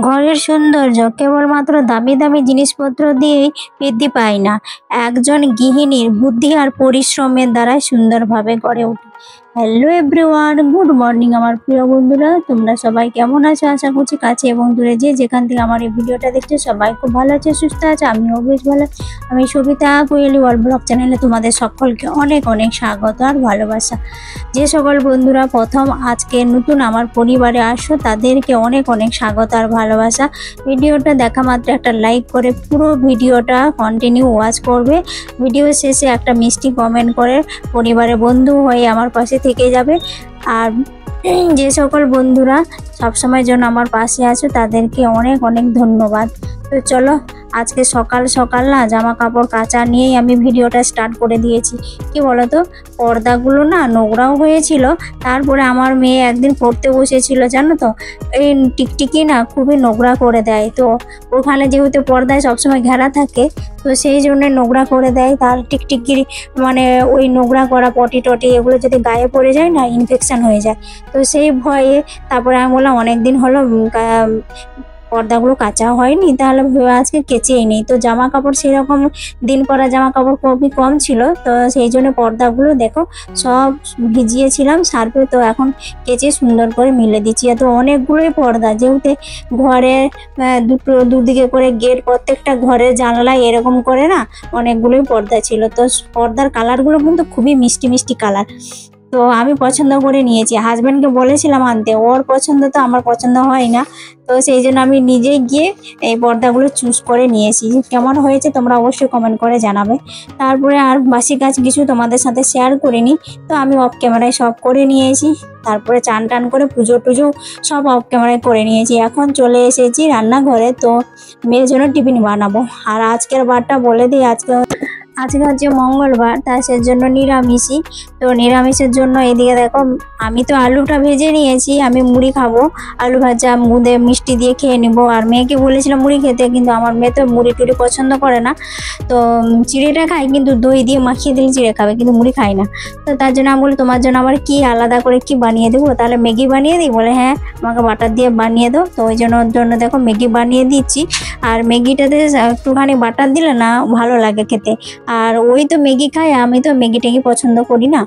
ঘরের সৌন্দর্য কেবলমাত্র দামি দামি জিনিসপত্র দিয়েই বৃদ্ধি পায় না, একজন গৃহিণীর বুদ্ধি আর পরিশ্রমের দ্বারাই সুন্দরভাবে গড়ে ওঠে। হ্যালো এভরিওয়ান, গুড মর্নিং আমার প্রিয় বন্ধুরা। তোমরা সবাই কেমন আছো? আশা করছি কাছে এবং দূরে যে যেখান থেকে আমার এই ভিডিওটা দেখছো সবাই খুব ভালো আছে, সুস্থ আছে। আমিও বেশ ভালো। আমি সবিতা কোয়েলি ওয়ার্ল্ড ব্লগ চ্যানেলে তোমাদের সকলকে অনেক অনেক স্বাগত আর ভালোবাসা। যে সকল বন্ধুরা প্রথম আজকে নতুন আমার পরিবারে আসো তাদেরকে অনেক অনেক স্বাগত আর ভালোবাসা। ভিডিওটা দেখা মাত্র একটা লাইক করে পুরো ভিডিওটা কন্টিনিউ ওয়াচ করবে। ভিডিও শেষে একটা মিষ্টি কমেন্ট করে পরিবারের বন্ধু হয়ে আমার পাশে থেকে যাবে। আর যে সকল বন্ধুরা সবসময় জন্য আমার পাশে আছো তাদেরকে অনেক অনেক ধন্যবাদ। তো চলো, আজকে সকাল সকাল না জামা কাপড় কাচা নিয়েই আমি ভিডিওটা স্টার্ট করে দিয়েছি। কি বলতো, পর্দাগুলো না নোংরাও হয়েছিল। তারপরে আমার মেয়ে একদিন পড়তে বসেছিল, জানো তো, এই টিকটিকি না খুবই নোংরা করে দেয়। তো ওখানে যেহেতু পর্দায় সবসময় ঘেরা থাকে, তো সেই জন্য নোংরা করে দেয়। তার টিকটিকির মানে ওই নোংরা করা পটি টটি এগুলো যদি গায়ে পড়ে যায় না, ইনফেকশন হয়ে যায়। তো সেই ভয়ে তারপরে আমি বললাম অনেকদিন হলো পর্দাগুলো কাচা হয়নি, তাহলে আজকে কেচেই নেই। তো জামা কাপড় সেরকম দিন পরা জামা কাপড় খুবই কম ছিল, তো সেই জন্য পর্দাগুলো দেখো সব ভিজিয়েছিলাম সার্ফে। তো এখন কেচে সুন্দর করে মিলে দিচ্ছি। এত অনেকগুলোই পর্দা, যেহেতু ঘরে দুদিকে করে গেট, প্রত্যেকটা ঘরের জানলায় এরকম করে না অনেকগুলোই পর্দা ছিল। তো পর্দার কালারগুলো কিন্তু খুবই মিষ্টি মিষ্টি কালার। তো আমি পছন্দ করে নিয়েছি, হাজব্যান্ডকে বলেছিলাম আনতে, ওর পছন্দ তো আমার পছন্দ হয় না। তো সেই জন্য আমি নিজেই গিয়ে এই পর্দাগুলো চুজ করে নিয়েছি। কেমন হয়েছে তোমরা অবশ্যই কমেন্ট করে জানাবে। তারপরে আর বাসি কাজ কিছু তোমাদের সাথে শেয়ার করিনি, তো আমি অফ ক্যামেরায় সব করে নিয়েছি। তারপরে চান টান করে পুজো টুজো সব অফ ক্যামেরায় করে নিয়েছি। এখন চলে এসেছি রান্নাঘরে, তো মেয়ের জন্য টিফিন বানাবো। আর আজকের বারটা বলে দিই, আজকে হচ্ছে মঙ্গলবার, তাই সেজন্য নিরামিষই। তো নিরামিষের জন্য এদিকে দেখো আমি তো আলুটা ভেজে নিয়েছি, আমি মুড়ি খাবো, আলু ভাজা মুদে মিষ্টি দিয়ে খেয়ে নিবো। আর মেয়েকে বলেছিলাম মুড়ি খেতে, কিন্তু আমার মেয়ে তো মুড়ি টুড়ি পছন্দ করে না। তো চিড়েটা খায়, কিন্তু দই দিয়ে মাখিয়ে দিলে চিড়ে খাবে, কিন্তু মুড়ি খায় না। তো তার জন্য আমি বলি তোমার জন্য আবার কি আলাদা করে কি বানিয়ে দেবো, তাহলে ম্যাগি বানিয়ে দিই। বলে হ্যাঁ, আমাকে বাটার দিয়ে বানিয়ে দাও। তো ওই জন্য দেখো ম্যাগি বানিয়ে দিচ্ছি। আর ম্যাগিটাতে একটুখানি বাটার দিলে না ভালো লাগে খেতে। আর ওই তো ম্যাগি খায়, আমি তো ম্যাগি ট্যাগি পছন্দ করি না।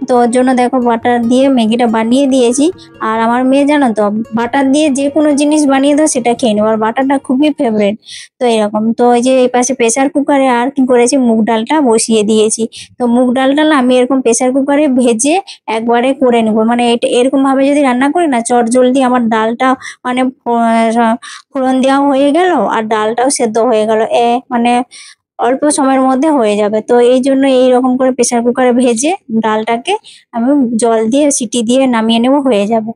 তো ওর জন্য দেখো বাটার দিয়ে ম্যাগিটা বানিয়ে দিয়েছি। আর আমার মেয়ে জানো তো, বাটার দিয়ে যে কোনো জিনিস বানিয়ে দাও সেটা খেয়ে নেবো, আর বাটারটা খুবই ফেভারিট। তো এরকম। তো ওই যে এই পাশে প্রেসার কুকারে আর কি করেছি, মুগ ডালটা বসিয়ে দিয়েছি। তো মুগ ডালটা না আমি এরকম প্রেসার কুকারে ভেজে একবারে করে নেবো। মানে এরকম ভাবে যদি রান্না করি না, চট জলদি আমার ডালটা মানে ফোড়ন দেওয়া হয়ে গেল আর ডালটাও সেদ্ধ হয়ে গেল, মানে অল্প সময়ের মধ্যে হয়ে যাবে। তো এই জন্য এইরকম করে প্রেসার কুকারে ভেজে ডালটাকে আমি জল দিয়ে সিটি দিয়ে নামিয়ে নেবো, হয়ে যাবে।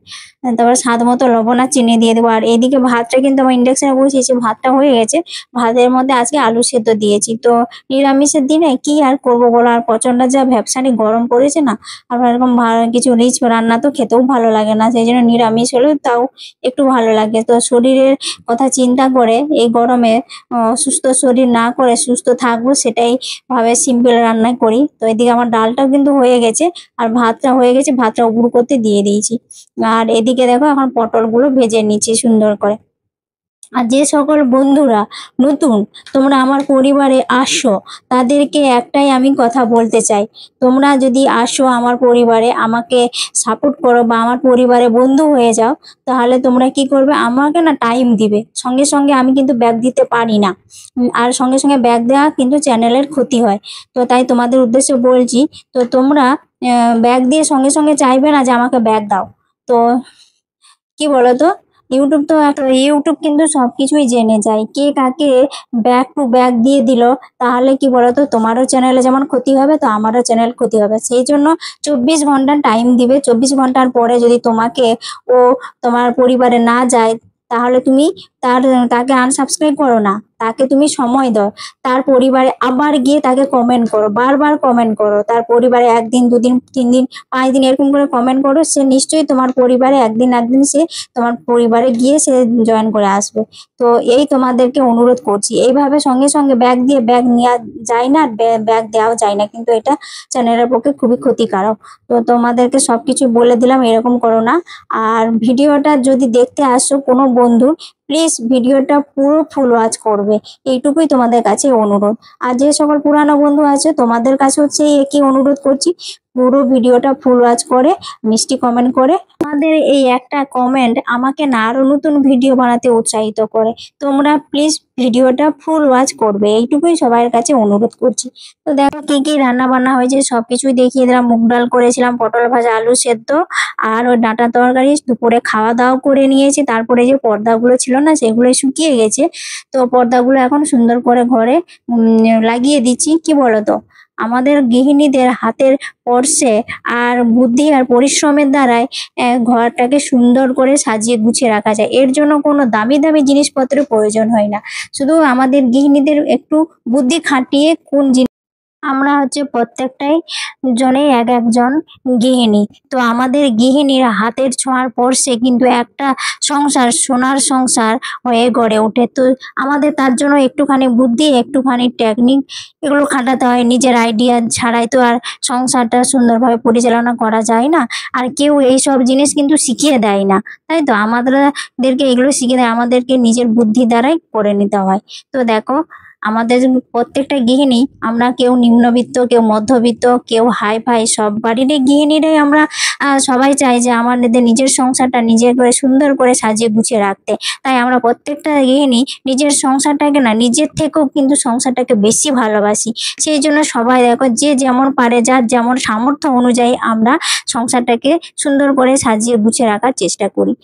তারপর স্বাদ মতো লবণ আর চিনি দিয়ে দেবো। আর এইদিকে ভাতটা কিন্তু আমার ইন্ডাকশনে বসিয়েছি, ভাতটা হয়ে গেছে। ভাতের মধ্যে আজকে আলু সেদ্ধ দিয়েছি। তো নিরামিষের দিনে কি আর করবো বলো, আর প্রচন্ড যা ভ্যাপসানি গরম পড়েছে না, আর এরকম কিছু রিচ রান্না তো খেতেও ভালো লাগে না। সেই জন্য নিরামিষ হলেও তাও একটু ভালো লাগে। তো শরীরের কথা চিন্তা করে এই গরমে অসুস্থ শরীর না করে সুস্থ থাকবো, সেটাই ভাবে সিম্পল রান্না করি। তো এদিকে আমার ডালটাও কিন্তু হয়ে গেছে আর ভাতটা হয়ে গেছে, ভাতটা উপর করতে দিয়ে দিয়েছি। আর এদিকে দেখো এখন পটলগুলো ভেজে নিচ্ছি সুন্দর করে। আর যে সকল বন্ধুরা নতুন তোমরা আমার পরিবারে আসো, তাদেরকে একটাই আমি কথা বলতে চাই, তোমরা যদি আসো আমার পরিবারে, আমাকে সাপোর্ট করো বা আমার পরিবারে বন্ধু হয়ে যাও, তাহলে তোমরা কি করবে, আমাকে না টাইম দিবে। সঙ্গে সঙ্গে আমি কিন্তু ব্যাগ দিতে পারি না, আর সঙ্গে সঙ্গে ব্যাগ দেওয়া কিন্তু চ্যানেলের ক্ষতি হয়। তো তাই তোমাদের উদ্দেশ্যে বলছি, তো তোমরা ব্যাগ দিয়ে সঙ্গে সঙ্গে চাইবে না যে আমাকে ব্যাগ দাও। তো কি বলতো, ইউটিউব কিন্তু সবকিছুই জেনে যায়, কে কাকে ব্যাক টু ব্যাক দিয়ে দিল। তাহলে কি বলতো, তোমারও চ্যানেলে যেমন ক্ষতি হবে, তো আমারও চ্যানেল ক্ষতি হবে। সেই জন্য 24 ঘন্টা টাইম দিবে। 24 ঘন্টার পরে যদি ও তোমার পরিবারে না যায়, তাহলে তুমি তাকে আনসাবস্ক্রাইব করো না, তাকে তুমি সময় দাও। তার পরিবারে আবার গিয়ে তাকে কমেন্ট করো, বারবার কমেন্ট করো। তার পরিবারে 1 দিন 2 দিন 3 দিন 5 দিন এরকম করে কমেন্ট করো, সে নিশ্চয়ই তোমার পরিবারে একদিন সে তোমার পরিবারে গিয়ে সে জয়েন করে আসবে। তো এই তোমাদেরকে অনুরোধ করছি, এইভাবে সঙ্গে সঙ্গে ব্যাগ দিয়ে ব্যাগ নেওয়া যায় না, ব্যাগ দেওয়াও যায় না, কিন্তু এটা চ্যানেলের পক্ষে খুবই ক্ষতিকারক। তো তোমাদেরকে সবকিছু বলে দিলাম, এরকম করো না। আর ভিডিওটা যদি দেখতে আসো কোনো বন্ধু, প্লিজ ভিডিওটা পুরো ফুল ওয়াচ করবে, এইটুকুই তোমাদের কাছে অনুরোধ। আর যে সকল পুরানো বন্ধু আছে তোমাদের কাছে হচ্ছে একই অনুরোধ করছি, পুরো ভিডিওটা ফুল ওয়াচ করে মিষ্টি কমেন্ট করে। আমাদের এই একটা কমেন্ট আমাকে না আরো নতুন ভিডিও বানাতে উৎসাহিত করে। তোমরা প্লিজ ভিডিওটা ফুল ওয়াচ করবে, এইটুকুই সবার কাছে অনুরোধ করছি। তো দেখো কি কি রান্না বান্না হয়েছে সবকিছুই দেখিয়ে দিলাম। মুগ ডাল করেছিলাম, পটল ভাজা, আলু সেদ্ধ আর ওই ডাঁটা তরকারি। দুপুরে খাওয়া দাওয়া করে নিয়েছি। তারপরে যে পর্দাগুলো ছিল না সেগুলো শুকিয়ে গেছে, তো পর্দাগুলো এখন সুন্দর করে ঘরে লাগিয়ে দিচ্ছি। কি বলো তো, আমাদের গৃহিণীদের হাতের স্পর্শে আর বুদ্ধি আর পরিশ্রমের দ্বারাই ঘরটাকে সুন্দর করে সাজিয়ে গুছিয়ে রাখা যায়। এর জন্য কোনো দামি দামি জিনিসপত্রের প্রয়োজন হয় না, শুধু আমাদের গৃহিণীদের একটু বুদ্ধি খাটিয়ে কোন আমরা হচ্ছে প্রত্যেকটাই জনেই এক একজন গৃহিণী। তো আমাদের গৃহিণীর হাতের ছোঁয়ার পরশে কিন্তু একটা সংসার সোনার সংসার হয়ে গড়ে ওঠে। তো আমাদের তার জন্য একটুখানি বুদ্ধি, একটুখানি টেকনিক এগুলো খাটাতে হয়। নিজের আইডিয়া ছাড়াই তো আর সংসারটা সুন্দরভাবে পরিচালনা করা যায় না। আর কেউ এইসব জিনিস কিন্তু শিখিয়ে দেয় না, তাই তো আমাদেরকে এগুলো শিখিয়ে দেয়, আমাদেরকে নিজের বুদ্ধি দ্বারাই করে নিতে হয়। তো দেখো আমাদের প্রত্যেকটা গৃহিণী, আমরা কেউ নিম্নবিত্ত, কেউ মধ্যবিত্ত, কেউ হাই ফাই, সব বাড়িরই গৃহিণীরাই আমরা সবাই চাই যে আমাদের নিজের সংসারটা নিজের করে সুন্দর করে সাজিয়ে গুছিয়ে রাখতে। তাই আমরা প্রত্যেকটা গৃহিণী নিজের সংসারটাকে না, নিজের থেকেও কিন্তু সংসারটাকে বেশি ভালোবাসি। সেই জন্য সবাই দেখো যে যেমন পারে, যার যেমন সামর্থ্য অনুযায়ী আমরা সংসারটাকে সুন্দর করে সাজিয়ে গুছিয়ে রাখার চেষ্টা করি।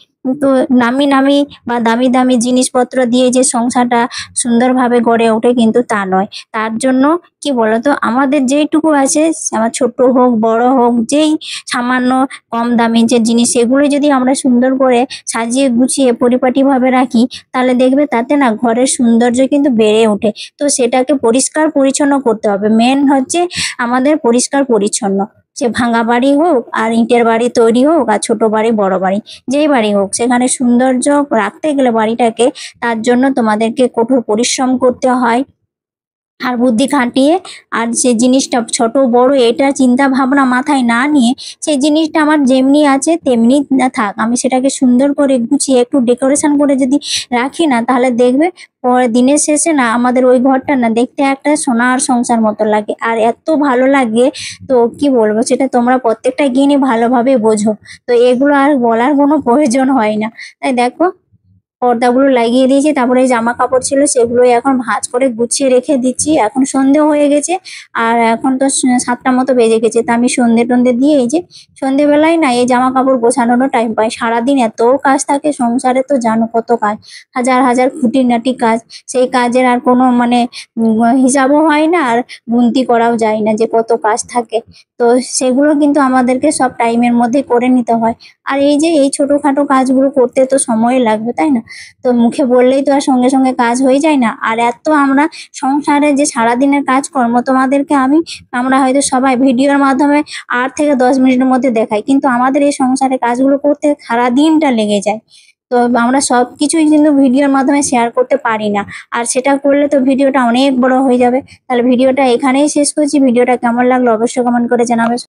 তো নামি নামি বা দামি দামি জিনিসপত্র দিয়ে যে সংসারটা সুন্দরভাবে গড়ে ওঠে কিন্তু তা নয়। তার জন্য কি বলতো, আমাদের যেইটুকু আছে, আমার ছোট হোক বড় হোক, যেই সামান্য কম দামি যে জিনিস, সেগুলো যদি আমরা সুন্দর করে সাজিয়ে গুছিয়ে পরিপাটিভাবে রাখি, তাহলে দেখবে তাতে না ঘরের সৌন্দর্য কিন্তু বেড়ে ওঠে। তো সেটাকে পরিষ্কার পরিচ্ছন্ন করতে হবে, মেন হচ্ছে আমাদের পরিষ্কার পরিচ্ছন্ন। সে ভাঙা বাড়ি হোক আর ইটের বাড়ি তৈরি হোক আর ছোট বাড়ি বড় বাড়ি, যেই বাড়ি হোক, সেখানে সৌন্দর্য রাখতে গেলে বাড়িটাকে, তার জন্য তোমাদেরকে কঠোর পরিশ্রম করতে হয় আর বুদ্ধি খাটিয়ে। আর সে জিনিসটা ছোট বড় এটা চিন্তা ভাবনা মাথায় না নিয়ে, সেই জিনিসটা আমার যেমনি আছে তেমনি না থাক, আমি সেটাকে সুন্দর করে গুছিয়ে একটু ডেকোরেশন করে যদি রাখি না, তাহলে দেখবে পরে দিনের শেষে না আমাদের ওই ঘরটা না দেখতে একটা সোনার সংসার মতো লাগে, আর এত ভালো লাগে। তো কি বলবো, সেটা তোমরা প্রত্যেকটা গিয়ে ভালোভাবে বোঝো। তো এগুলো আর বলার কোনো প্রয়োজন হয় না। তাই দেখো পর্দাগুলো লাগিয়ে দিয়েছি, তারপরে জামা কাপড় ছিল সেগুলোই এখন ভাঁজ করে গুছিয়ে রেখে দিচ্ছি। এখন সন্ধে হয়ে গেছে, আর এখন তো 7টা মতো বেজে গেছে। তা আমি সন্ধে টন্ধে দিয়ে এই যে সন্ধেবেলায় না এই জামা কাপড় গোছানোরও টাইম পাই। সারাদিন এত কাজ থাকে সংসারে, তো জানো কত কাজ, হাজার হাজার খুঁটিনাটি কাজ। সেই কাজের আর কোনো মানে হিসাবও হয় না, আর গুনতি করাও যায় না যে কত কাজ থাকে। তো সেগুলো কিন্তু আমাদেরকে সব টাইমের মধ্যে করে নিতে হয়। আর এই যে এই ছোটোখাটো কাজগুলো করতে তো সময় লাগবে, তাই না? তো মুখে বললেই তো আর সঙ্গে সঙ্গে কাজ হয়ে যায় না। আর এত আমরা সংসারে যে সারাদিনের কাজকর্ম তোমাদেরকে আমরা হয়তো সবাই ভিডিওর মাধ্যমে 8 থেকে 10 মিনিটের মধ্যে দেখাই, কিন্তু আমাদের এই সংসারে কাজগুলো করতে সারাদিনটা লেগে যায়। তো আমরা সব কিছুই কিন্তু ভিডিওর মাধ্যমে শেয়ার করতে পারি না, আর সেটা করলে তো ভিডিওটা অনেক বড় হয়ে যাবে। তাহলে ভিডিওটা এখানেই শেষ করছি। ভিডিওটা কেমন লাগলো অবশ্যই কমেন্ট করে জানাবে।